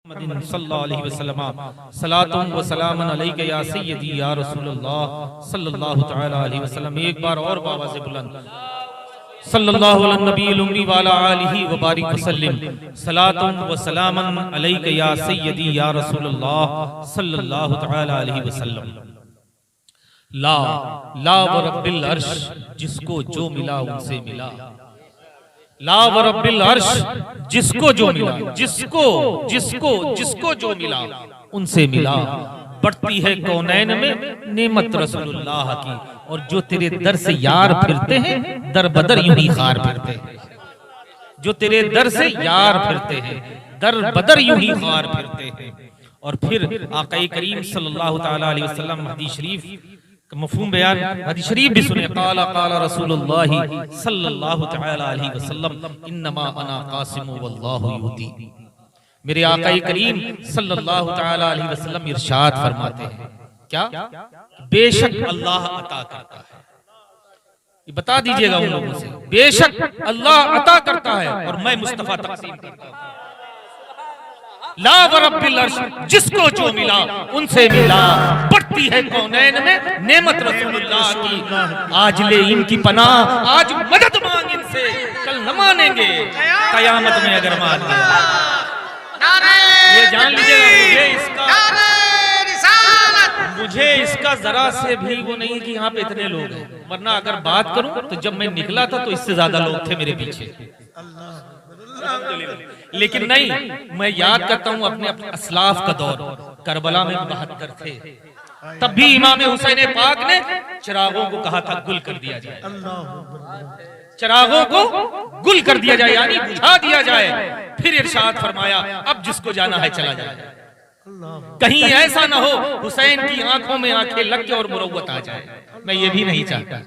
सल्लल्लाहु अलैहि वसल्लम सलातुन व सलामुन अलैका या सय्यदी या रसूलल्लाह सल्लल्लाहु तआला अलैहि वसल्लम। एक बार और बाबा से बुलंद सल्लल्लाहु अलैहि नबील उम्मी व अला आलिहि व बारिक वसल्लम सलातुन व सलामुन अलैका या सय्यदी या रसूलल्लाह सल्लल्लाहु तआला अलैहि वसल्लम। ला ला व रब्बिल अर्श, जिसको जो मिला उनसे मिला। ला व रब्बिल अर्श, जिसको जो मिला, जिसको जिसको जिसको जो मिला उनसे मिला। बढ़ती है कौनैन में नेमत रसूलुल्लाह की, और जो तेरे दर से यार फिरते हैं दर बदर यूं ही खार फिरते हैं। जो तेरे दर से यार फिरते हैं दर बदर यूं ही खार फिरते हैं। और फिर आक़ा करीम सल्लल्लाहु तआला अलैहि वसल्लम हदीस शरीफ मफ़हूम बयान हदीस शरीफ भी सुने। क़ाला क़ाला रसूलुल्लाह सल्लल्लाहु तआला अलैहि वसल्लम इन्नमा अना क़ासिमु वल्लाहु युती। मेरे आका करीम सल्लल्लाहु तआला अलैहि वसल्लम इरशाद फरमाते हैं, क्या? बेशक अल्लाह अता करता है। ये बता दीजिएगा उन लोगों से, बेशक अल्लाह अता करता है और मैं मुस्तफा तक़सीम करता हूं। ला व रब्बिल अर्श, जिसको जो मिला उनसे मिला। बढ़ती है कौनैन में नेमत रसूलुल्लाह की, आज ले इनकी पनाह, आज मदद मांग इनसे, कल न मानेंगे कयामत में अगर मान लिया। ये जान लीजिएगा, मुझे इसका जरा से भी वो नहीं कि यहाँ पे इतने लोग हैं, वरना अगर बात करूं तो जब मैं निकला था तो इससे ज्यादा लोग थे मेरे पीछे। लेकिन नहीं, मैं याद करता हूं अपने अपने असलाफ का दौर। करबला में 72 थे, तब भी इमाम हुसैन पाक ने चिरागों को कहा था गुल कर दिया जाए, चिरागों को गुल कर दिया जाए, यानी बुझा दिया जाए। फिर इरशाद फरमाया, अब जिसको जाना है चला जाए, कहीं ऐसा ना हो हुसैन की आंखों में आंखें लग के और मुरव्वत आ जाए। मैं ये भी नहीं चाहता।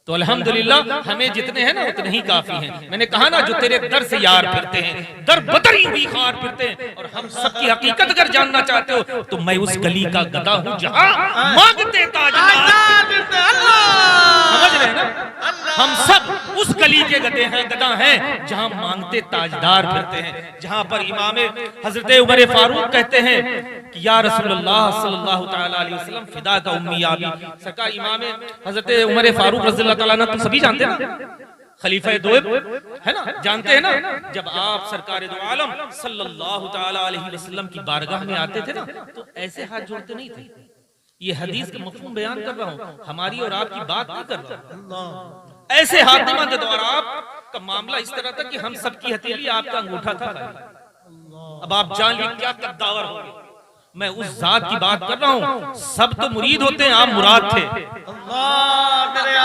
तो अल्हम्दुलिल्लाह हमें जितने हैं ना उतने ही काफी हैं। मैंने कहा ना, जो तेरे दर से यार फिरते हैं दर बदर ही खार फिरते हैं। और हम सबकी हकीकत अगर जानना चाहते हो तो मैं उस गली का गधा हूं जहां मांगते ताजदार। समझ रहे हैं ना, हम सब उस गली के गधे हैं, गधा हैं जहां मांगते ताजदार फिरते हैं। जहां पर इमाम हजरत उमर फारूक कहते हैं कि या रसूलुल्लाह सल्लल्लाहु तआला अलैहि वसल्लम फिदा का उम्मी आबी। सरकार इमाम हजरत उमर फारूक रज़ियल्लाहु तआला अन्हु तो सभी जानते हैं ना, खलीफा दोएब है ना, जानते हैं ना। जब आप सरकार दो आलम सल्लल्लाहु तआला अलैहि वसल्लम की बारगाह में आते थे ना तो ऐसे हाथ जोड़ते नहीं थे। ये हदीस का मफ़हूम बयान कर रहा हूं, हमारी और आपकी बात नहीं कर रहा। ऐसे हाथ नहीं मानते। और आपका मामला इस तरह था कि हम सबकी हथेली आपका अंगूठा था। अब आप जान लीजिए क्या कद्दावर हो गए। मैं उस जात की बात कर रहा हूं, सब तो मुरीद होते हैं, आप मुराद थे।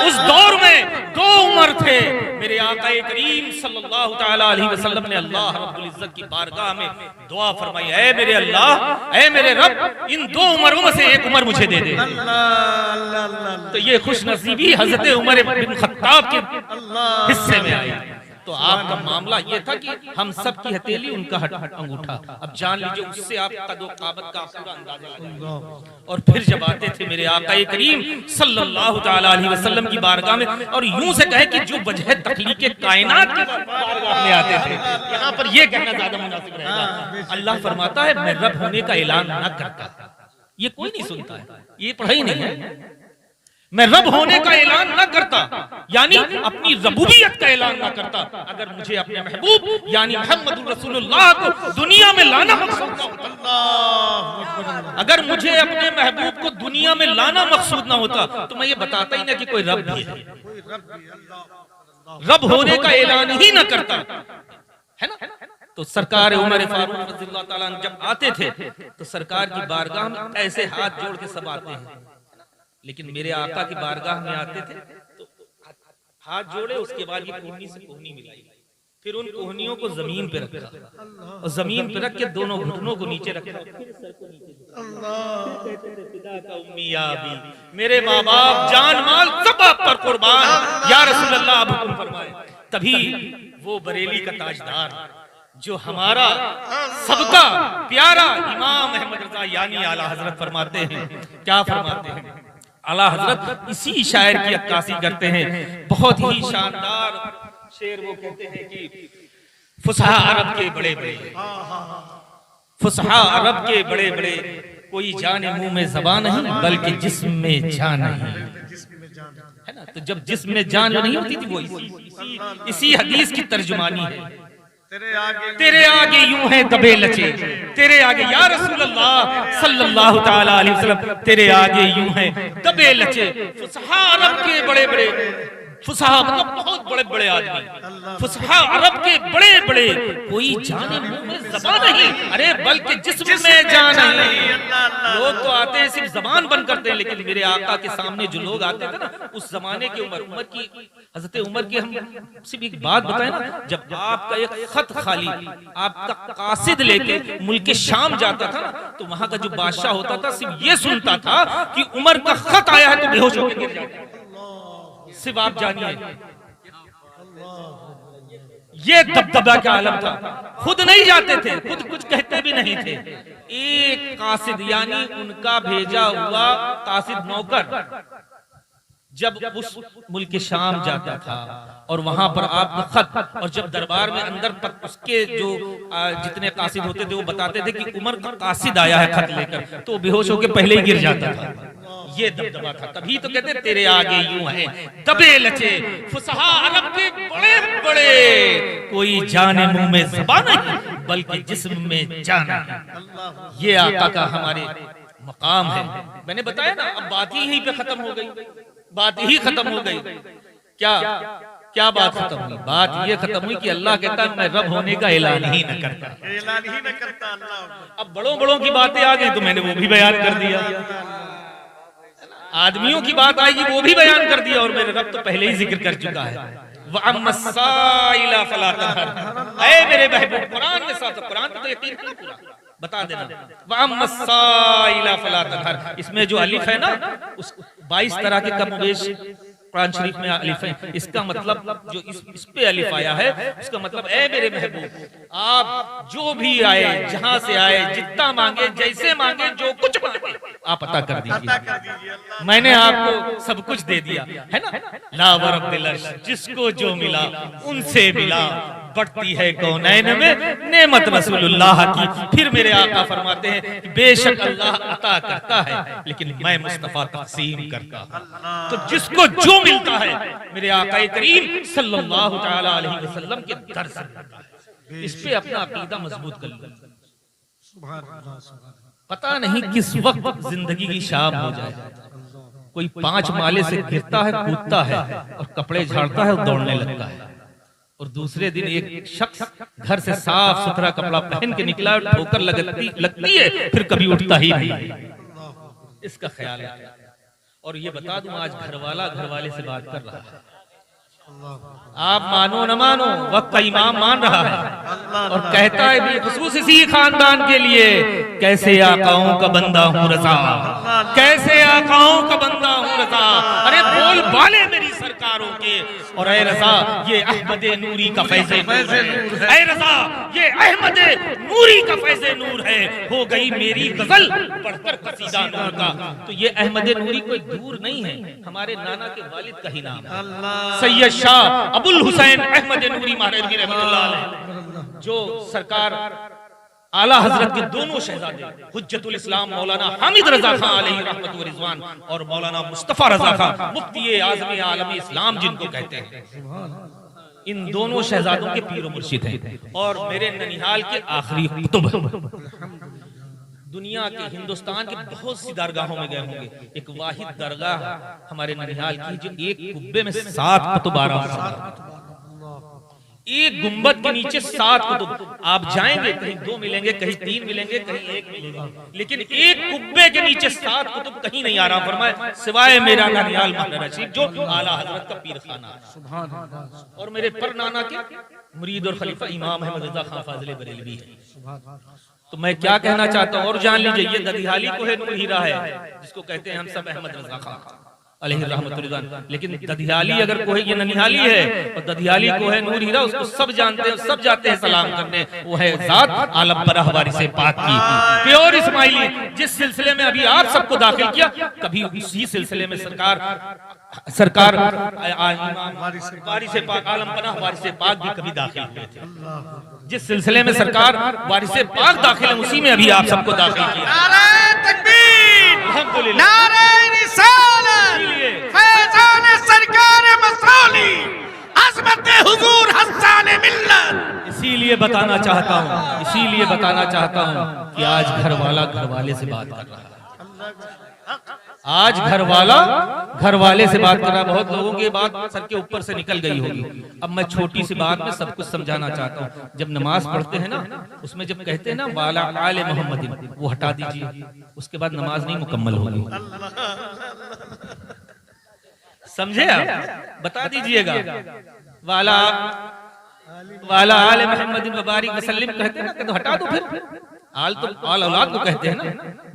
उस दौर में दो उमर थे। मेरे आका करीम सल्लल्लाहु तआला अलैहि वसल्लम ने अल्लाह रब्बुल इज्जत की बारगाह में दुआ फरमाई, ऐ मेरे अल्लाह, ऐ मेरे रब, इन दो उमरों में से एक उमर मुझे दे दे। तो ये खुशनसीबी हजरत उमर बिन खत्ताब के हिस्से में आई। तो आपका मामला ये था कि हम सब की हथेली उनका अंगूठा। अब जान लीजिए उससे आप कदो काबत का पूरा अंदाजा। और फिर जब आते थे मेरे आका करीम सल्लल्लाहु तआला अलैहि वसल्लम की बारगाह में, और यूं से कहे कि जो वजह तख्लीक कायनात की बारगाह में आते थे, यहाँ पर ये कहना ज्यादा मुनासिब रहेगा। अल्लाह फरमाता है मैं रब होने का ऐलान न करता। ये कोई नहीं सुनता है, ये पढ़ाई नहीं है। मैं रब होने का ऐलान ना करता, यानी अपनी रबूबियत का ऐलान ना करता, अगर मुझे अपने महबूब यानी मुहम्मद रसूलुल्लाह को दुनिया में लाना मकसूद ना होता, अगर मुझे अपने महबूब को दुनिया में लाना मकसूद ना होता तो मैं ये बताता ही ना कि कोई रब भी है। रब होने का ऐलान ही ना करता, है ना। तो सरकार उमर फारूक रज़ियल्लाहु ताला अन्हु जब आते थे तो सरकार की बारगाह में ऐसे हाथ जोड़ के सब आते हैं। लेकिन मेरे आका की बारगाह में आते थे तो हाथ जोड़े, उसके बाद ये कोहनी से कोहनी मिलाई, फिर उन कोहनियों को जमीन पे रखा और जमीन पे रख के दोनों घुटनों को नीचे रखा, फिर सर को नीचे रखा। उम्मी आबी, मेरे माँ बाप जान माल सब आप पर कुर्बान, या रसूल अल्लाह आप हुक्म फरमाए। तभी वो बरेली का ताजदार जो हमारा सबका प्यारा इमाम अहमद रजा यानी आला हजरत फरमाते हैं, क्या फरमाते हैं? आला हजरत इसी शायर की अक्कासी करते हैं, बहुत ही शानदार शेर। वो कहते हैं कि फुसहा अरब के बड़े बड़े फुसहा अरब के बड़े बड़े, कोई जाने मुंह में ज़बान नहीं बल्कि जिस्म में जान नहीं, है ना। तो जब जिस्म में जान जो नहीं होती थी वो इसी हदीस की तर्जुमानी है। तेरे आगे यूं है दबे लचे, तेरे आगे या रसूल अल्लाह सल्लल्लाहु ताला अलैहि वसल्लम, तेरे आगे यूं है दबे लचे। फुसहा अरब के बड़े बड़े, फुसहा मतलब बहुत बड़े बड़े आदमी, फुसहा अरब के बड़े बड़े, कोई जाने मुंह में ज़बान नहीं, अरे बल्कि जिस्म में जान नहीं। लोग तो आते हैं सिर्फ ज़बान बंद करते हैं, लेकिन मेरे आका के सामने जो लोग आते थे ना उस जमाने की उमर की, हजरत उमर की, हम सिर्फ एक बात बताएं ना, जब आपका एक खत खाली आपका कासिद लेके मुल्क शाम जाता था ना, तो वहां का जो बादशाह होता था सिर्फ ये सुनता था कि उमर का खत आया है तो बेहोश होकर गिर जाता। सिर्फ आप जानिए ये दबदबा का आलम था। खुद नहीं जाते थे, खुद कुछ कहते भी नहीं थे। एक कासिद यानी उनका भेजा हुआ कासिद नौकर जब उस मुल्क शाम जाता था और वहां पर आपका खत, और जब दरबार में अंदर उसके जो जितने कासिद होते थे वो बताते थे कि उमर का कासिद आया है खत लेकर, तो बेहोश होकर पहले ही गिर जाता था। ये दबदबा था, तभी तो कहते तेरे आगे यूं है दबे लचे, फुसहा अरब के बड़े बड़े, कोई जाने मुंह में ज़बान नहीं बल्कि जिस्म में जान है। ये आका का हमारे मकाम है। मैंने बताया ना, अब बात ही यहीं पे खत्म हो गई, बात ही खत्म हो गई। क्या बात खत्म हुई? बात ये खत्म हुई कि अल्लाह कहता है मैं रब होने का ऐलान ही न करता। अब बड़ों बड़ों की बातें आ गई तो मैंने वो भी बयान कर दिया, आदमियों की बात आएगी वो भी बयान कर दिया, और मेरे रब तो पहले ही जिक्र कर चुका है। वअम्मस्साइला फला तनहर, ऐ मेरे महबूब, कुरान में साथ, कुरान तो यकीन है पूरा बता देना। वअम्मस्साइला फला तनहर, इसमें जो अलिफ है ना, उस 22 तरह के कमोबेश कुरान शरीफ में अलिफ है। इसका मतलब जो इस पे अलिफ आया है, उसका मतलब ऐ मेरे महबूब, आप जो भी आए, जहां से आए, जितना मांगे, जैसे मांगे, जो कुछ मांगे आप अता कर दीजिए। मैंने आपको सब कुछ दे दिया है ना। ला वरब्बिल अर्श, जिसको जो मिला उनसे मिला, बढ़ती है कौनैन में नेमत रसूलुल्लाह की। फिर मेरे आका फरमाते हैं कि बेशक अल्लाह अता करता है लेकिन मैं मुस्तफा तक़सीम करता हूं। तो जिसको जो मिलता है मेरे आका करीम सल्लल्लाहु तआला अलैहि वसल्लम के दर से मिलता है। इस पे अपना अकीदा मजबूत कर लो। पता नहीं किस वक्त जिंदगी की शाम हो जाए, कोई 5 माले से गिरता है, कूदता है और कपड़े झाड़ता है और दौड़ने लगता है, और दूसरे दिन एक शख्स घर से साफ सुथरा कपड़ा पहन के निकला, ठोकर लगती है, फिर कभी उठता ही नहीं। इसका ख्याल है। और ये बता दूं, आज घरवाला घरवाले से बात कर रहा है, आप मानो न मानो, वक्त का इमाम मान रहा है और कहता है बिलखुसूस इसी खानदान के लिए, कैसे आकाओं का बंदा हूँ रज़ा, कैसे आकाओं का बंदा हूँ रज़ा। अरे बोल बाले मेरी सरकारों के, और ऐ रज़ा ये अहमद नूरी का फैज़े नूर है, ऐ रज़ा ये अहमद नूरी का फैज़े नूर है। हो गई मेरी गजल पढ़कर कसीदा नूर का। तो ये अहमद नूरी कोई दूर नहीं है, हमारे नाना के वालिद का ही नाम है, सैयद शाह अबुल हुसैन अहमद नूरी महरवी रहमतुल्लाह अलैह, जो सरकार आला हजरत के दोनों शहजादे हुज्जतुल इस्लाम मौलाना हामिद रजा खान अलैहि रहमत व रिजवान और मौलाना मुस्तफा रजा खान मुफ्ती आज़म आलम इस्लाम जिनको कहते हैं, इन दोनों शहजादों के पीर मुर्शिद हैं और मेरे ननिहाल के आखिरी कुतुब। दुनिया के हिंदुस्तान के बहुत सी दरगाहों में गए होंगे, एक वाहिद दरगाह हमारे ननिहाल की जो एक कुब्बे में 7 कुतुब आराम से, एक गुंबद के नीचे 7 कुतुब। आप जाएंगे कहीं 2 मिलेंगे, कहीं 3 मिलेंगे, कहीं 1 मिलेगा, लेकिन एक कुब्बे के नीचे 7 कुतुब कहीं नहीं आराम फरमाए सिवाय मेरा ननिहाल महल रशीद जो आला हजरत का पीर खाना है और मेरे पर नाना के मुरीद और खलीफा इमाम अहमद रजा खान फाजिल बरेलवी है। तो मैं क्या कहना चाहता हूँ, और जान लीजिए ये ददिहाली को है नूर हीरा है जिसको कहते हैं हम सब अहमद रजा खान अलैहि रहमतुल्लाह रिजवान, लेकिन ददिहाली अगर कोई ये ननिहाली है और ददिहाली को है नूर हीरा, उसको सब जानते हैं, सब जाते हैं सलाम करने। वो है जात आलम बरह वारिस पाक की प्योर इस्माइली, जिस सिलसिले में अभी आप सबको दाखिल किया, कभी उसी सिलसिले में सरकार वारिस पाक आलम बरह वारिस पाक भी कभी दाखिल हुए थे। जिस सिलसिले में सरकार वारिसे पाक दाखिल है, उसी में अभी आप सबको दाखिल किया। नारे तकबीर, अल्हम्दुलिल्लाह। नारे रिसालत, फैज़ान सरकार मसौली, अज़मत हुजूर हसन मिल्लत। इसीलिए बताना चाहता हूँ कि आज घर वाला घर वाले से बात कर रहा है। आज घर वाले से बात कर रहा है। बहुत लोगों की बात सर के ऊपर से निकल गई होगी। अब मैं छोटी सी बात में सब कुछ समझाना चाहता हूँ। जब नमाज पढ़ते हैं ना, उसमें जब कहते हैं ना वाला आले मोहम्मदिन, वो हटा दीजिए, उसके बाद नमाज नहीं मुकम्मल होगी। समझे आप? बता दीजिएगा वाला आले मोहम्मदिन वबारिक वसल्लम कहते हैं ना, तो हटा दो। फिर आल तो आल औलाद को कहते हैं ना,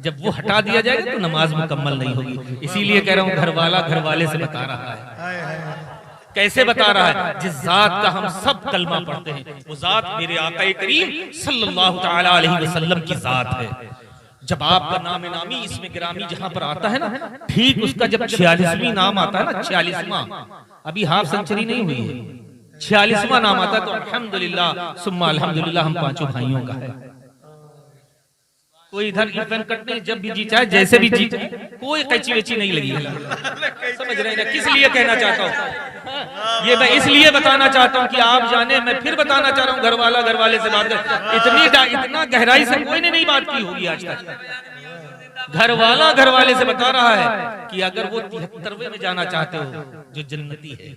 जब वो हटा दिया जाएगा तो नमाज मुकम्मल नहीं होगी। इसीलिए कह रहा हूँ घर वाला घर वाले से बता रहा है। कैसे बता रहा है? जिस जात का हम सब कलमा पढ़ते हैं, वो जात मेरे आका करीम सल्लल्लाहु तआला अलैहि वसल्लम की जात है। जब आपका नाम नामी इसमें गिरामी जहां पर आता है ना, ठीक उसका जब 46वां नाम आता है ना, 46वां, अभी हाफ सेंचुरी नहीं हुई है, 46वां नाम आता है, तो अल्हम्दुलिल्लाह सुम्मा अल्हम्दुलिल्लाह हम पांचों भाइयों का है। कोई इधर इवन कट नहीं, जब भी जी चाहे जैसे भी जी चाहे, कोई कैची वेची नहीं लगी है। समझ रहे हैं ना? किस लिए कहना चाहता हूँ ये? मैं इसलिए बताना चाहता हूँ कि आप जाने, मैं फिर बताना चाह रहा हूँ, घर वाला घर वाले से बात कर, इतना गहराई से कोई ने नहीं बात की होगी आज तक। घर वाला घर वाले से बता रहा है कि अगर वो 73वें में जाना चाहते हो, जो जन्नती है,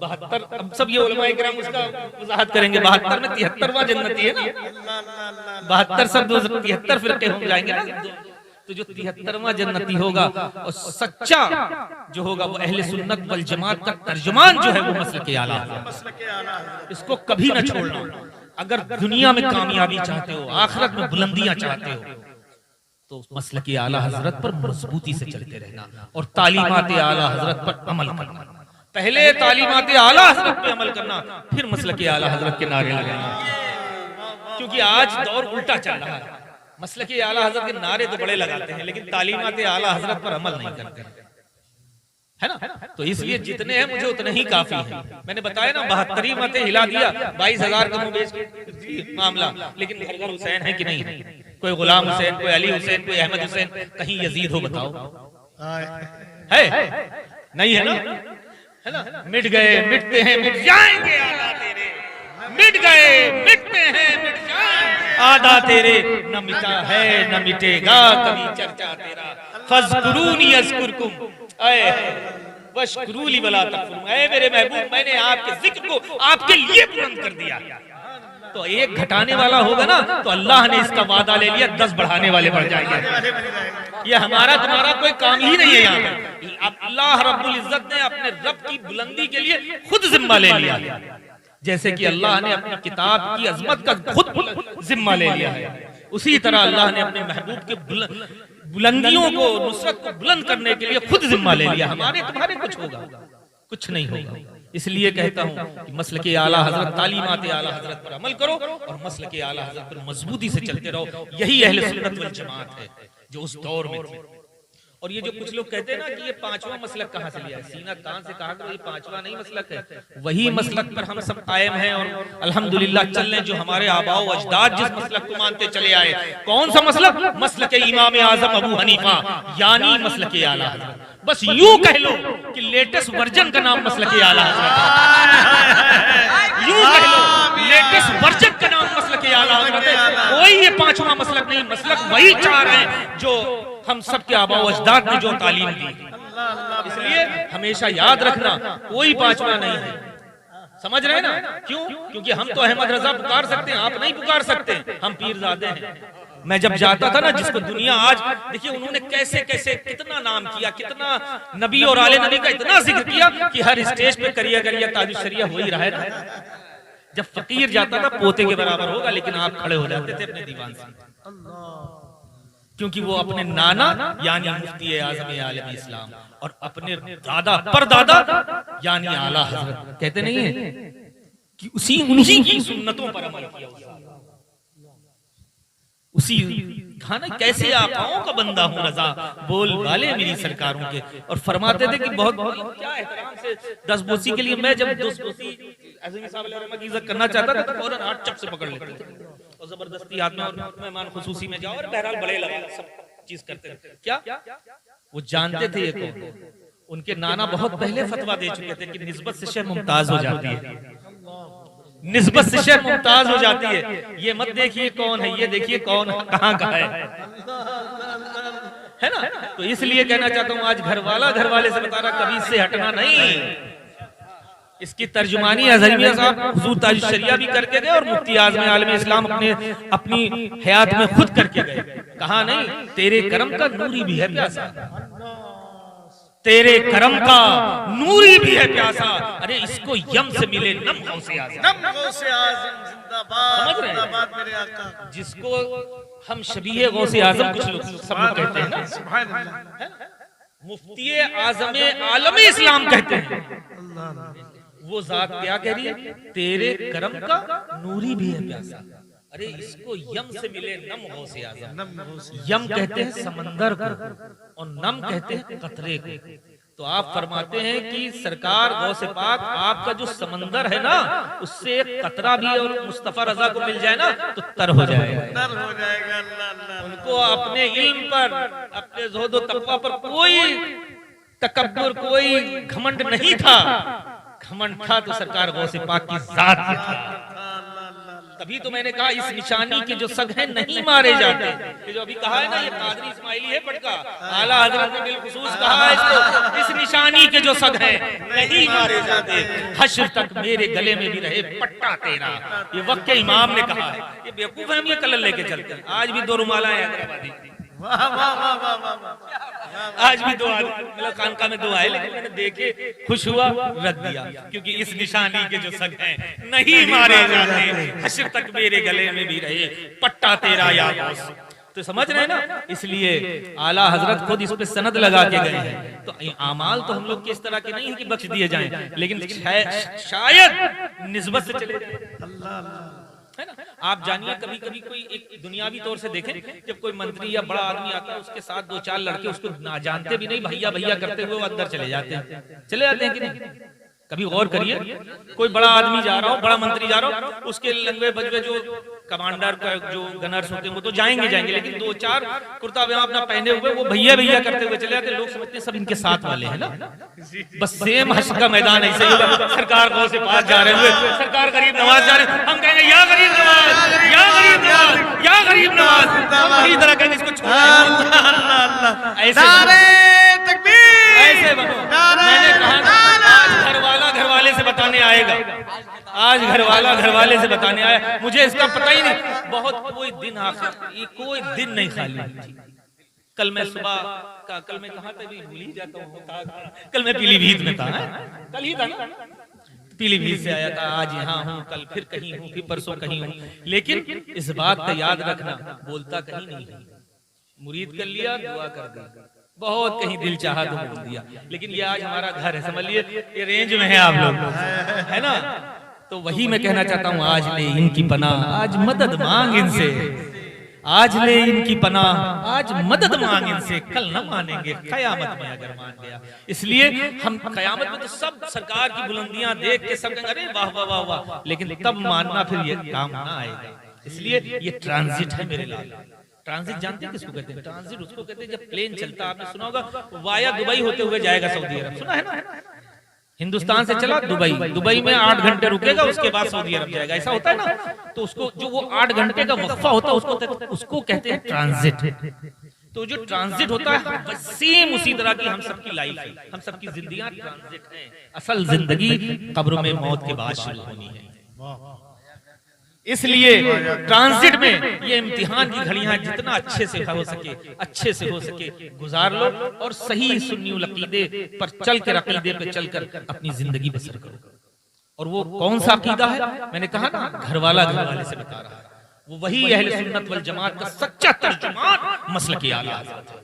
72, अब सब ये उलमाए किराम उसका वजाहत करेंगे, 72 में 73वां जन्नती है ना, 72 सब 73 फिरके हो जाएंगे ना, तो जो 73वां जन्नती होगा और सच्चा जो होगा वो अहले सुन्नत वल जमात का तर्जुमान जो है वो मसलके आला है। इसको कभी न छोड़ना। अगर दुनिया में कामयाबी चाहते हो, आखिरत में बुलंदियां चाहते हो, तो मसलके आला हजरत पर मजबूती से चलते रहना और तालीमात आला हजरत पर अमल करना। पहले तालीमात आला हजरत पे अमल करना, फिर मसलके आला हजरत के नारे लगाना। क्योंकि आज दौर उल्टा चल रहा है। मसलके आला हजरत के नारे तो बड़े लगाते हैं, लेकिन तालीमात आला हजरत पर अमल नहीं करते, है ना? तो इसलिए जितने हैं मुझे उतने ही काफी हैं। मैंने बताया ना, 72 मत हिला दिया, 22,000 का मामला, लेकिन घर घर हुसैन है कि नहीं है? कोई गुलाम हुसैन, कोई अली हुसैन, कोई अहमद हुसैन, कहीं यजीद हो? बताओ, है नहीं? है ना? मिट गए, मिटते हैं, मिट जाएंगे आला तेरे, मिट गए, मिटते हैं, मिट जाएंगे आदा तेरे, न मिटा है न मिटेगा कभी चर्चा तेरा। फज़कुरूनी अज़कुरकुम वशकुरूली वला तकफुरून। ऐ मेरे महबूब, मैंने आपके जिक्र को आपके लिए बुलंद कर दिया। तो एक घटाने वाला होगा ना, तो अल्लाह ने इसका वादा ले लिया, 10 बढ़ाने वाले बढ़ जाएंगे। ये हमारा तुम्हारा कोई काम ही नहीं है। यहाँ अल्लाह रब्बुल इज्जत ने अपने रब की बुलंदी के लिए खुद जिम्मा ले लिया, जैसे कि अल्लाह ने अपनी किताब की अजमत का खुद जिम्मा ले लिया है। उसी तरह अल्लाह ने अपने महबूब के बुलंदियों को, नुसरत को बुलंद करने के लिए खुद जिम्मा ले लिया। हमारे तुम्हारे कुछ होगा? कुछ नहीं होगा। इसलिए कहता हूँ कि मसलके आला हजरत, तालीमात आला हजरत पर अमल करो और मसलके आला हजरत पर मजबूती से चलते रहो। यही अहले सुन्नत वल जमात है जो उस दौर में थी। और ये जो कुछ लोग कहते हैं ना कि ये 5वां मसलक कहाँ से लिया है, सीना कान से कहा ये 5वां नहीं मसलक है, वही मसलक पर हम सब कायम हैं और अल्हम्दुलिल्लाह चल रहे, जो हमारे आबाओ अजदाद जिस मसलक को मानते चले आए। कौन सा मसलक? मसलक इमाम आजम अबू हनीफा, यानी मसलक आला हजरत। बस यूं कह लो कि लेटेस्ट वर्जन का नाम मसलक आला हजरत है। यूं कह लो लेटेस्ट वर्जन का नाम मसलक आला हजरत है। कोई ये 5वां मसलक नहीं, मसलक वही 4 हैं जो हम सब के आबाओ अजदाद ने जो तालीम दी। इसलिए हमेशा याद रखना, कोई 5वां नहीं है। समझ रहे ना? क्यों? क्योंकि हम तो अहमद रजा पुकार सकते हैं, आप नहीं पुकार सकते, हम पीरजादे हैं। मैं जब जाता था ना, जिसको दुनिया आज देखिए उन्होंने कैसे कैसे कितना नाम किया, कितना नबी और आले नबी का इतना जिक्र किया कि हर स्टेज पे करिया करिया ताजुश शरिया हो ही रहा है ना। जब फकीर जाता था पोते के बराबर होगा, लेकिन आप खड़े हो जाते थे अपने दीवान से, क्योंकि वो अपने नाना यानी मुफ्ती आज़म आलम इस्लाम और अपने दादा परदादा यानी आला हजरत कहते नहीं है कि उन्हीं की सुन्नतों पर अमल किया। उसी खाना कैसे आकाओं का बंदा हूँ रजा, बोल वाले मेरी सरकारों के। और फरमाते थे कि बहुत क्या एहतराम से 10 बोसी के लिए, मैं जब 10 बोसी आज़मी साहब अलैहिर्रहमत की इज्जत करना चाहता था तो फौरन हाथ चप से पकड़ लेते थे और जबरदस्ती हाथ में, और मेहमान खुसूसी में जाओ और बहरहाल बड़े लगा सब चीज करते थे। क्या वो जानते थे ये कौन? उनके नाना बहुत पहले फतवा दे चुके थे कि निस्बत से शय मुमताज हो जाती है, निस्बत से शय मुमताज हो जाती है। ये मत देखिए कौन है, ये देखिए कौन कहाँ का है ना। तो इसलिए कहना चाहता हूँ आज घर वाले से बता रहा, कभी इससे हटना नहीं। इसकी तर्जुमानी अज़हरिया साहब हुजूर ताजुश शरिया भी करके गए और मुफ्ती आज़म आलम इस्लाम अपनी हयात में खुद करके गए। कहा नहीं, तेरे करम का नूरी भी है प्यासा, तेरे करम का नूरी भी है प्यासा, अरे इसको यम से मिले नम गौसे आज़म, नम गौसे आज़म जिंदाबाद, जिंदाबाद मेरे आका। जिसको हम शबीह गौसे आज़म कुछ लोग सब लोग कहते हैं ना, सुभान अल्लाह, मुफ्ती आज़म आलम इस्लाम कहते हैं। वो जात क्या कह रही है, तेरे करम का नूरी भी है प्यासा, अरे इसको यम से मिले नम गौसे आज़म। यम कहते हैं समंदर को और नम कहते हैं कतरे को। तो आप फरमाते हैं कि सरकार गौसे पाक आपका जो समंदर है ना, उससे एक कतरा भी और मुस्तफा रजा को मिल जाए ना तो तर हो जाएगा, तर हो जाएगा। अल्लाह, उनको अपने इल्म पर, अपने ज़ुहद व तक़वा पर कोई तकब्बुर, कोई घमंड नहीं था। घमंड था तो सरकार गौसे पाक की जात पे था। तभी तो मैंने कहा इस निशानी के जो सग हैं नहीं मारे जाते। ये जो अभी कहा है ना, ये कादरी इस्माइली है पटका, आला हजरत ने बिलखुसूस कहा है इसको, इस निशानी के जो सग हैं नहीं मारे जाते, हश्र तक मेरे गले में भी रहे पट्टा तेरा। ये वक्त के इमाम ने कहा है। ये बेवकूफ है, हम ये कलर लेके चलते हैं। आज भी 2 रुमाला है हैदराबादी, वाह वाह वाह वाह वाह, आज भी 2 मतलब खानका में 2 आए, लेकिन मैंने देखे खुश हुआ, रख दिया, क्योंकि इस निशानी के जो सग हैं नहीं मारे जाते, हश्र तक मेरे गले में भी रहे पट्टा तेरा या गौस। तो समझ रहे हैं ना, इसलिए आला हजरत खुद इस पे सनद लगा के गए हैं। तो आमाल तो हम लोग के इस तरह के नहीं है कि बख्श दिए जाएं, लेकिन शायद निस्बत से चले जाए, है ना। आप जानिए कभी कभी कोई एक दुनियावी तौर से देखें, जब कोई मंत्री या बड़ा आदमी आता है, उसके साथ 2-4 लड़के उसको ना जानते भी नहीं, भैया भैया करते हुए वो अंदर चले जाते हैं कि नहीं? कभी गौर करिए, कोई बड़ा आदमी जा रहा हो, बड़ा मंत्री जा रहा हो, उसके लंगवे बजवे जो कमांडर का जो गनर्स होते हैं वो तो जाएंगे, लेकिन 2-4 कुर्ता पजामा अपना पहने हुए वो भैया भैया करते हुए चले जाते हैं। लोग समझते हैं सब इनके साथ वाले हैं ना। बस सेम हश्र का मैदान ऐसे ही होगा। सरकार गौ से पास जा रहे हुए, सरकार गरीब नवाज जा रहे, हम कहेंगे या गरीब नवाज, या गरीब नवाज, या गरीब नवाज, इसी तरह कहेंगे इसको ऐसे बनो। मैंने कहा आज घरवाले से बताने आएगा, आज घरवाले से बताने आया, मुझे इसका पता ही नहीं। बहुत कोई दिन आखिर कोई दिन नहीं खाली। कल मैं सुबह का, कल मैं कहाँ था भूल ही जाता हूँ, कल मैं पीलीभीत में था, कल ही था ना, पीलीभीत से आया था, आज यहाँ हूँ, कल फिर कहीं हूँ, फिर परसों कहीं हूँ। लेकिन इस बात का याद रखना, बोलता कहीं नहीं, मुरीद कर लिया, दुआ कर दी, बहुत कहीं दिल चाहा तो बोल दिया, लेकिन ये आज हमारा घर है, समझ लिए, ये रेंज में है आप लोग, है ना। तो वही मैं कहना चाहता हूँ, आज ले इनकी पनाह, आज मदद मांग इनसे, आज ले इनकी पनाह, आज मदद मांग इनसे, कल न मानेंगे कयामत में अगर मान गया। इसलिए हम कयामत में तो सब सरकार की बुलंदियां देख के सब अरे वाह वाह वाह वाह, लेकिन तब मानना फिर ये काम ना आएगा। इसलिए ये ट्रांजिट है मेरे लाल। ट्रांजिट जानते हैं किसको कहते हैं? ट्रांजिट उसको कहते हैं जब प्लेन चलता, आपने सुना होगा, वाया दुबई होते हुए जाएगा सऊदी अरब, सुना है ना? हिंदुस्तान से चला दुबई में 8 घंटे रुकेगा, उसके बाद सऊदी अरब जाएगा, ऐसा होता है ना। तो उसको जो वो 8 घंटे का वक्फा होता है उसको कहते हैं ट्रांजिट। तो जो ट्रांजिट होता है सेम उसी तरह की हम सबकी लाइफ है, हम सबकी जिंदगियां ट्रांजिट हैं। असल जिंदगी कब्र में मौत के बाद शुरू होनी है। इसलिए ट्रांजिट में ये इम्तिहान की घड़ियां जितना अच्छे से हो सके गुजार लो, और सही सुन्नी अकीदे पर चलकर, अकीदे पे चलकर अपनी जिंदगी बसर करो। और वो कौन सा अकीदा है? मैंने कहा ना, घरवाले से बता रहा है, वो वही अहले सुन्नत वल जमात का सच्चा तर्जुमान मसलक आला हज़रत है।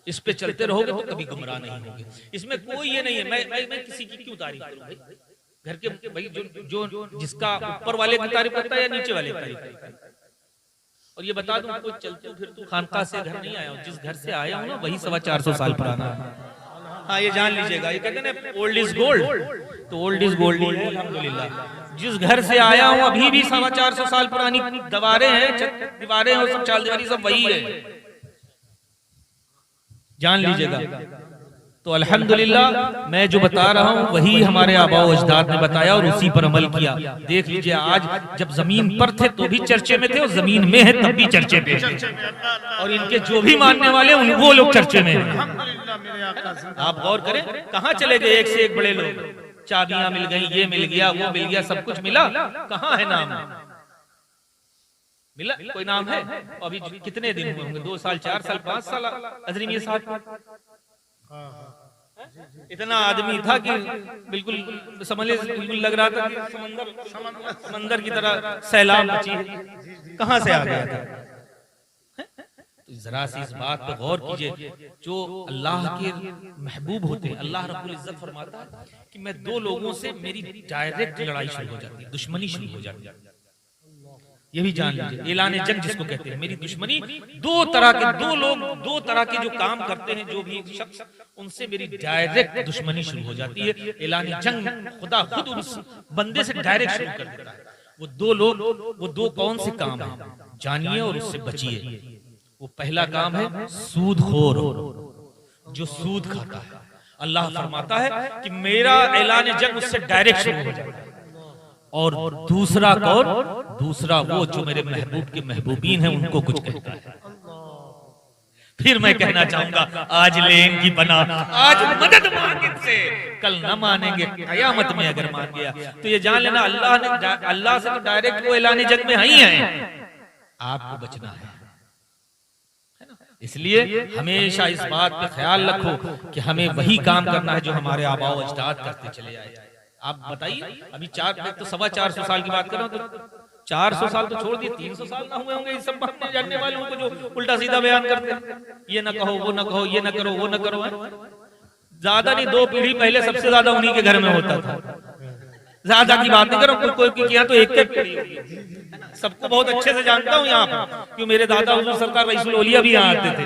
इस पे चलते रहोगे तो कभी गुमराह नहीं होगे। इसमें कोई ये नहीं है मैं किसी की क्यों तारीफ करूं भाई, घर के भाई जो जिसका ऊपर वाले की तारीफ करता है या नीचे वाले की तारीफ करता है। और ये बता दूं, कोई चलतू फिरतू खानका से घर नहीं आया हूं, जिस घर से आया हूं ना वही 425 साल पुराना है। हाँ, ये जान लीजिएगा, ये कहते हैं ना ओल्ड इज गोल्ड, तो ओल्ड इज गोल्ड ही है अल्हम्दुलिल्लाह। जिस घर से आया हूं अभी भी 450 साल पुरानी दीवारें हैं, दीवारें और सब चाल दीवारी सब वही है, जान लीजिएगा। तो अल्हम्दुलिल्लाह मैं जो बता रहा हूँ वही हमारे आबा अजदाद ने बताया और उसी पर अमल किया। देख लीजिए आज जब जमीन पर थे तो भी चर्चे में थे और जमीन में है तब भी चर्चे पे हैं, और इनके जो भी मानने वाले वो लोग चर्चे में हैं। आप गौर करें कहाँ चले गए एक से एक बड़े लोग, चाबियां मिल गई, ये मिल गया, वो मिल गया, सब कुछ मिला, कहाँ है नाम मिला? कोई नाम है? अभी कितने दिन हुए होंगे? 2 साल 4 साल 5 साल अजरीम ये साथ इतना आदमी था कि बिल्कुल समझ बिल्कुल लग रहा था कि समंदर की तरह सैलाब मची है, कहां से आ गया था? तो जरा सी इस बात पे गौर कीजिए, जो अल्लाह के महबूब होते हैं, अल्लाह रब्बुल इज्जत फरमाता है कि मैं 2 लोगों से मेरी डायरेक्ट लड़ाई शुरू हो जाती है, दुश्मनी शुरू हो जाती है। ये भी जान लीजिए, ऐलान जंग जिसको कहते हैं, मेरी दुश्मनी 2 तरह के 2 लोग 2 तरह के जो काम करते हैं, जो भी शख्स, उनसे मेरी डायरेक्ट दुश्मनी शुरू हो जाती है। ऐलान जंग खुदा खुद उस बंदे से डायरेक्ट शुरू कर देता है। वो 2 लोग, वो 2 कौन से काम है जानिए और उससे बचिए। वो पहला काम है सूदखोर, जो सूद खाता है। अल्लाह फरमाता है कि मेरा ऐलान जंग उससे डायरेक्ट शुरू हो जाता है। और दूसरा कौन? दूसरा वो जो मेरे महबूब के महबूबीन हैं उनको कुछ कहता है। फिर मैं कहना चाहूंगा आज ले इनकी बना, आज मदद मांग इनसे, कल न मानेंगे कयामत में अगर मान गया तो ये जान लेना अल्लाह से तो डायरेक्ट वो ऐलान जंग में ही है, आपको बचना है। इसलिए हमेशा इस बात पे ख्याल रखो कि हमें वही काम करना है जो हमारे आबा व अजदाद करते चले आए। आप बताइए, अभी 400 साल की बात कर रहा हूं, तो 400 साल तो छोड़ दिए, 300 साल ना हुए होंगे इस सब मानने जानने वालों को जो उल्टा सीधा बयान करते हैं, ये ना कहो, वो ना कहो, ये ना करो, वो ना करो। ज्यादा नहीं, 2 पीढ़ी पहले सबसे ज्यादा उन्हीं के घर में होता था। ज्यादा की बात नहीं करो, कोई किया तो एक पीढ़ी होगी। सबको बहुत अच्छे से जानता हूँ यहाँ पर, क्यों मेरे दादा हुजूर सरकार रईसुल औलिया भी यहाँ आते थे।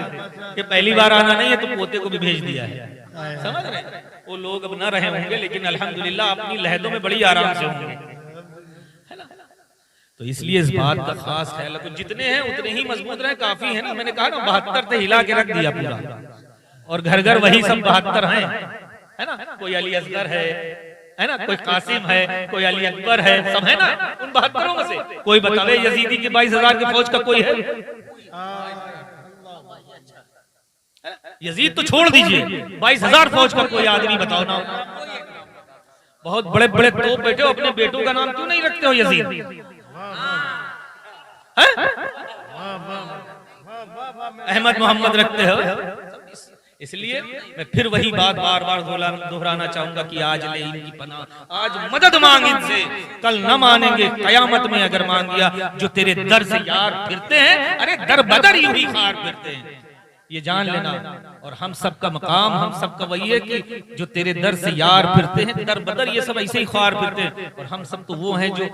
ये पहली बार आना नहीं है, तो पोते को भी भेज दिया है, समझ रहे? वो लोग अब ना रहे होंगे, लेकिन अल्हम्दुलिल्लाह अपनी लहदों में बड़ी आराम से होंगे, है ना? तो इसलिए इस बात का खास ख्याल रखो, जितने हैं उतने ही मजबूत रहे, काफी है ना। मैंने कहा ना 72 थे, हिला के रख दिया पूरा, और घर घर वही सब 72 हैं, है ना? कोई अली असगर है ना, कोई कासिम है, कोई अली अकबर है, सब है ना उन 72 में से। कोई बतावे यजीदी की 22,000 की फौज का कोई है? यजीद तो छोड़ दीजिए, 22,000 फौज का कोई आदमी बताओ ना। बहुत बड़े बड़े तोप बेटे हो, अपने बेटों का नाम क्यों नहीं रखते हो यजीद? अहमद मोहम्मद रखते हो। इसलिए मैं फिर वही बात बार बार दोहराना चाहूंगा कि आज ले इनकी पनाह, आज मदद मांग इनसे, कल न मानेंगे कयामत में अगर मांग गया। जो तेरे दर से यार फिरते हैं, अरे दर बदर यूं ही खार फिरते हैं, ये जान लेना। और हम सबका मकाम, हम सबका वही है कि जो तेरे दर से यार फिरते हैं, दर बदर ये सब ऐसे ही ख्वार फिरते हैं। और हम सब तो वो हैं जो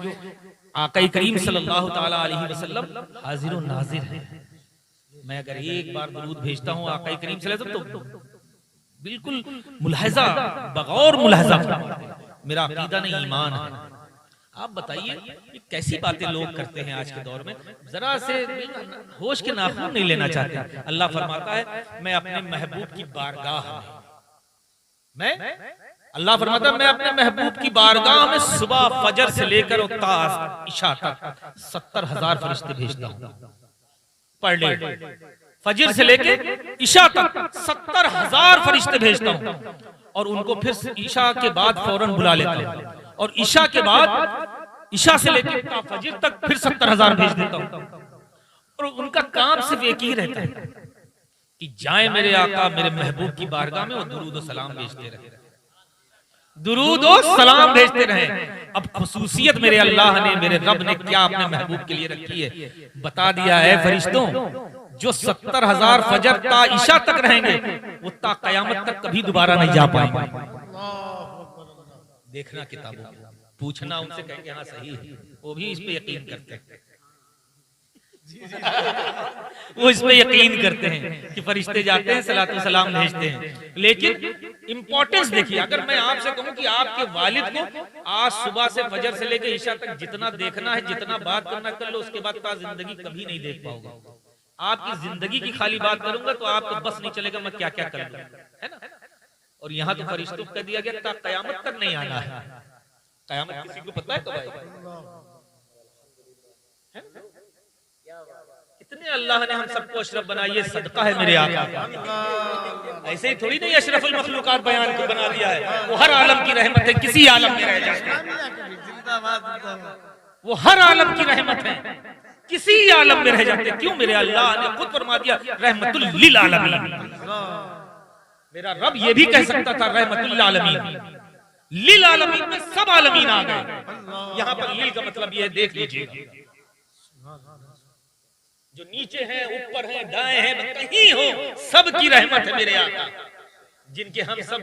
आका करीम सल्लल्लाहु ताला अलैहि वसल्लम हाजिर और नाजिर है। मैं अगर एक बार दरूद भेजता हूँ आका करीम सल्लल्लाहु अलैहि वसल्लम, तो बिल्कुल मुलाहिजा, बगौर मुलाहिजा मेरा अकीदा नहीं, ईमान है। आप बताइए ये कैसी बातें लोग करते हैं आज के दौर में, जरा से होश के नाखून नहीं लेना चाहते। अल्लाह फरमाता है मैं अपने महबूब की बारगाह में, अल्लाह फरमाता है मैं अपने महबूब की बारगाह में सुबह फजर से लेकर इशा तक 70,000 फरिश्ते भेजता हूँ पर डे। फजर से लेके इशा तक 70,000 फरिश्ते भेजता हूँ, और उनको फिर ईशा के बाद फौरन बुला लेता हूँ, और ईशा के बाद ईशा से लेकर फजर तक फिर 70,000 भेज देता हूँ। और उनका काम सिर्फ एक ही रहता है कि जाए मेरे आका मेरे महबूब की बारगाह में और दुरूद और सलाम भेजते रहे, दुरूद और सलाम भेजते रहे। अब खुसूसियत मेरे अल्लाह ने, मेरे रब ने क्या अपने महबूब के लिए रखी है, बता दिया है फरिश्तों, जो 70,000 फजर ता ईशा तक रहेंगे वो ता कयामत तक कभी दोबारा नहीं जा पाएंगे। देखना किताबों में, पूछना उनसे, कहेंगे हाँ सही है, वो भी इस पे यकीन करते हैं। वो इस पे यकीन करते हैं कि फरिश्ते जाते हैं सलातो सलाम भेजते हैं, लेकिन इंपॉर्टेंस देखिए। अगर मैं आपसे कहूं कि आपके वालिद को आज सुबह से फजर से लेकर ईशा तक जितना देखना है, जितना बात करना कर लो, उसके बाद तो जिंदगी कभी नहीं देख पाओगे। आपकी जिंदगी की खाली बात करूंगा तो आपको बस नहीं चलेगा मैं क्या क्या कर लूं, है ना। और यहाँ तो फरिश्तों को कह दिया गया था कयामत तक नहीं आना है। कयामत किसी को पता है कब आएगी? कितने अल्लाह ने हम सबको अशरफ बनाया, ये सदका है मेरे आका का। ऐसे ही थोड़ी नहीं अशरफुल मखलूकात बयान को बना दिया है। वो हर आलम की रहमत है, किसी आलम में रह जाते हैं। वो हर आलम की रहमत है, किसी आलम में रह जाते हैं। क्यों? मेरे अल्लाह ने खुद फरमा दिया रहमतुल लिल आलमीन। मेरा रब ये भी कह सकता था रहमतुल आलमीन। लिल आलमीन में सब आलमीन आ गए। यहाँ पर लिल का मतलब ये देख लीजिए, जो नीचे हैं, ऊपर हैं, दाएं हैं, कहीं हो, सबकी रहमत है मेरे आका, जिनके हम सब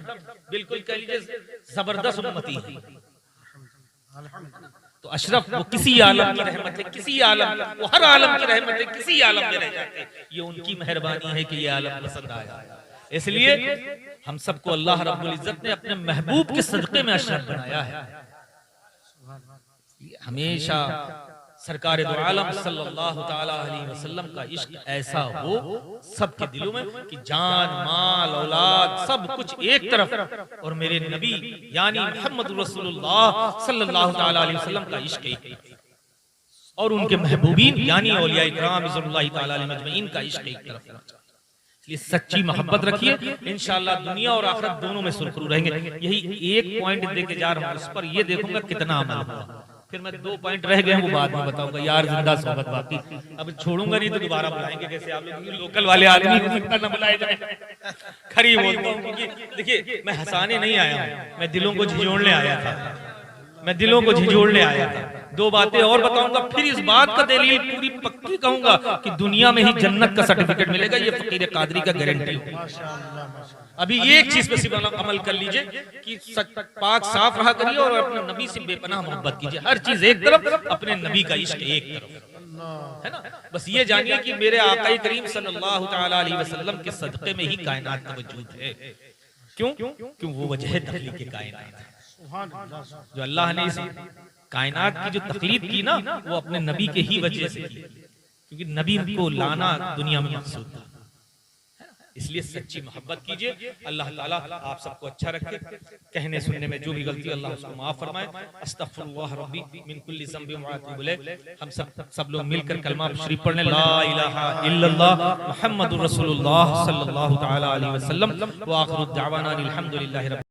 बिल्कुल कह लीजिए जबरदस्त उम्मती हैं। तो अशरफ वो किसी आलम की रहमत है, किसी आलम, वो हर आलम की रहमत है, किसी आलम में रह जाते हैं। ये उनकी मेहरबानी है कि ये आलम पसंद आया। इसलिए हम सबको अल्लाह रब्बुल इज्जत ने अपने महबूब के सदक़े में अशरफ बनाया है। हमेशा सरकार दो आलम सल्लल्लाहु तआला अलैहि वसल्लम का इश्क ऐसा हो सबके दिलों में कि जान, माल, औलाद सब कुछ एक तरफ, और मेरे नबी यानी मुहम्मद रसूलुल्लाह सल्लल्लाहु तआला अलैहि वसल्लम का इश्क एक, और उनके महबूबीन यानी औलिया इकराम रिज़वानुल्लाहि तआला अलैहिम अजमईन का इश्क एक तरफ। इसलिए सच्ची मोहब्बत रखिए, इंशाअल्लाह दुनिया और आखिरत दोनों में सुरखरू रहेंगे। यही एक पॉइंट देके जा रहा हूं, उस पर ये देखूंगा कितना अमल हुआ। फिर मैं 2 पॉइंट रह गए हैं वो बाद में बताऊंगा। यार जिंदा सोहबत बाकी, अब छोड़ूंगा नहीं तो दोबारा बुलाएंगे कैसे आप लोग, लोकल वाले आदमी हो सकता न बुलाए जाए। खरी बोलता हूँ क्योंकि देखिए मैं हंसाने नहीं आया हूँ, मैं दिलों को झिझोड़ने आया था। मैं दिलों को झिझोड़ने आया था। 2 बातें और बताऊंगा, फिर इस बात का दलील पूरी पक्की कहूंगा कि दुनिया में ही जन्नत का सर्टिफिकेट मिलेगा। ये फकीर कादरी का गारंटी है। अभी एक चीज पे सिर्फ अमल कर लीजिए कि पाक साफ रहा करिए और अपने नबी से बेपनाह मोहब्बत कीजिए। हर चीज एक तरफ, अपने नबी का इश्क एक तरफ, है ना। बस ये जानिए कि मेरे आका करीम सल्लल्लाहु तआला अलैहि वसल्लम के सदक़े में ही कायनात का वजूद है। क्यों? क्यों वो वजह है तख्लीक़ कायनात है। जो अल्लाह ने इस कायनात की जो तख्लीक़ की ना, वो अपने नबी के ही वजह से की, क्योंकि नबी को लाना दुनिया में मकसूद था। इसलिए सच्ची मोहब्बत कीजिए। अल्लाह ताला आप सबको अच्छा रखे। कहने सुनने में जो भी गलती अल्लाह उसको माफ फरमाए। अस्तगफिरुल्लाह रब्बी मिन कुल्ली ज़ंबि व अतूबु इलैह। हम सब लोग मिलकर कलमा शरीफ पढ़ने, ला इलाहा इल्लल्लाह मुहम्मदुर रसूलुल्लाह सल्लल्लाहु तआला अलैहि वसल्लम व आखिरु दावाना अनिल हम्दुलिल्लाहि रब्बिल